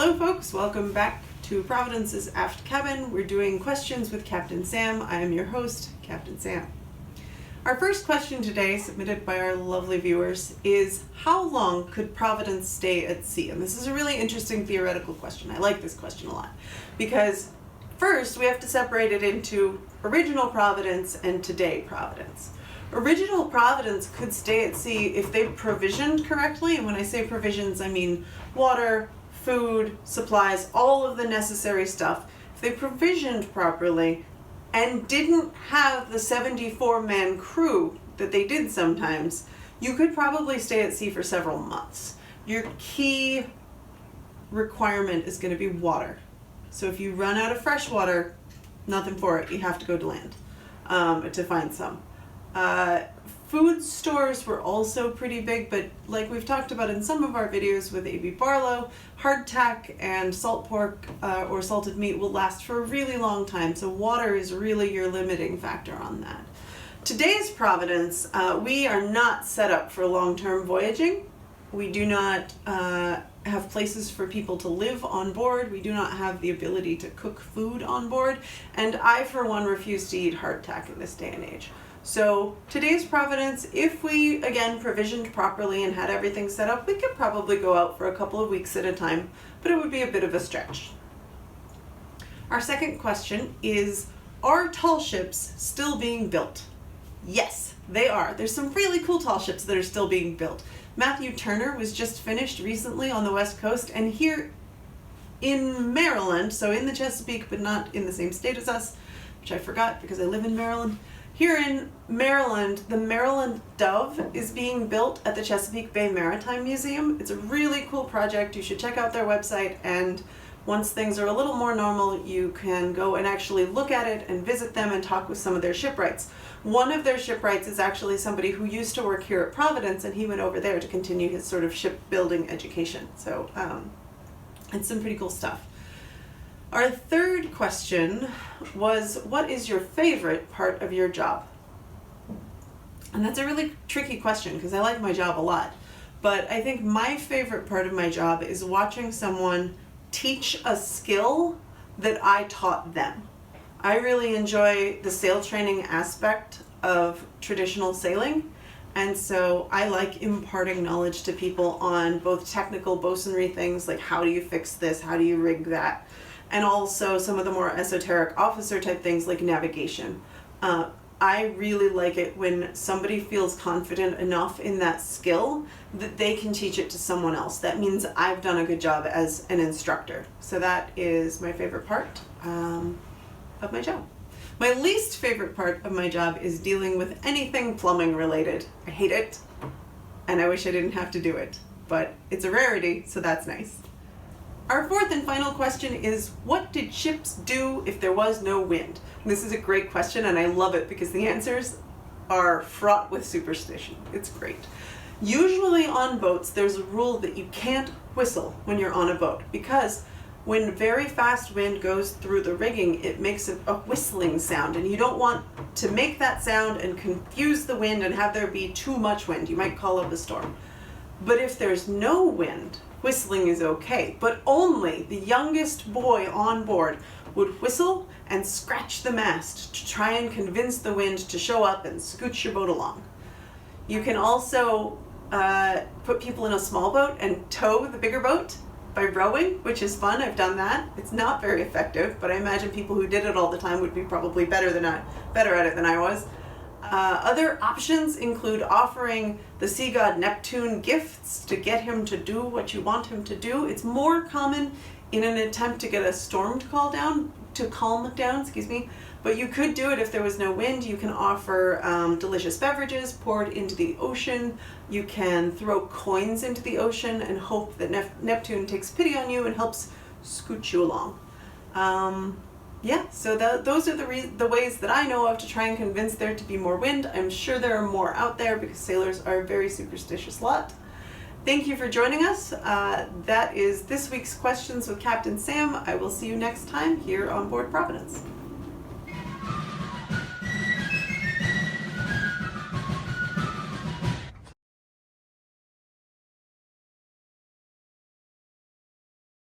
Hello folks, welcome back to Providence's Aft Cabin. We're doing questions with Captain Sam. I am your host, Captain Sam. Our first question today, submitted by our lovely viewers, is how long could Providence stay at sea? And this is a really interesting theoretical question. I like this question a lot because first we have to separate it into original Providence and today Providence. Original Providence could stay at sea if they provisioned correctly, and when I say provisions I mean water, food, supplies, all of the necessary stuff. If they provisioned properly and didn't have the 74-man crew that they did sometimes, you could probably stay at sea for several months. Your key requirement is going to be water. So if you run out of fresh water, nothing for it. You have to go to land to find some. Food stores were also pretty big, but like we've talked about in some of our videos with A.B. Barlow, hardtack and salt pork or salted meat will last for a really long time, so water is really your limiting factor on that. Today's Providence, we are not set up for long-term voyaging. We do not have places for people to live on board. We do not have the ability to cook food on board, and I for one refuse to eat hardtack in this day and age. So today's Providence, if we again provisioned properly and had everything set up, we could probably go out for a couple of weeks at a time, but it would be a bit of a stretch. Our second question is, are tall ships still being built? Yes, they are. There's some really cool tall ships that are still being built. Matthew Turner was just finished recently on the West Coast, and here in Maryland, so in the Chesapeake but not in the same state as us, which I forgot because I live in Maryland. Here in Maryland, the Maryland Dove is being built at the Chesapeake Bay Maritime Museum. It's a really cool project. You should check out their website, and once things are a little more normal, you can go and actually look at it and visit them and talk with some of their shipwrights. One of their shipwrights is actually somebody who used to work here at Providence, and he went over there to continue his sort of shipbuilding education. So it's some pretty cool stuff. Our third question was, what is your favorite part of your job? And that's a really tricky question because I like my job a lot. But I think my favorite part of my job is watching someone teach a skill that I taught them. I really enjoy the sail training aspect of traditional sailing. And so I like imparting knowledge to people on both technical bosunry things, like how do you fix this, how do you rig that, and also some of the more esoteric officer type things like navigation. I really like it when somebody feels confident enough in that skill that they can teach it to someone else. That means I've done a good job as an instructor. So that is my favorite part of my job. My least favorite part of my job is dealing with anything plumbing related. I hate it, and I wish I didn't have to do it, but it's a rarity, so that's nice. Our fourth and final question is, what did ships do if there was no wind? This is a great question, and I love it because the answers are fraught with superstition. It's great. Usually on boats, there's a rule that you can't whistle when you're on a boat because when very fast wind goes through the rigging, it makes a whistling sound, and you don't want to make that sound and confuse the wind and have there be too much wind. You might call up a storm. But if there's no wind, whistling is okay, but only the youngest boy on board would whistle and scratch the mast to try and convince the wind to show up and scooch your boat along. You can also put people in a small boat and tow the bigger boat by rowing, which is fun. I've done that. It's not very effective, but I imagine people who did it all the time would be probably better at it than I was. Other options include offering the sea god Neptune gifts to get him to do what you want him to do. It's more common in an attempt to get a storm to calm down, but you could do it if there was no wind. You can offer delicious beverages poured into the ocean. You can throw coins into the ocean and hope that Neptune takes pity on you and helps scoot you along. Yeah, so those are the ways that I know of to try and convince there to be more wind. I'm sure there are more out there because sailors are a very superstitious lot. Thank you for joining us. That is this week's Questions with Captain Sam. I will see you next time here on board Providence.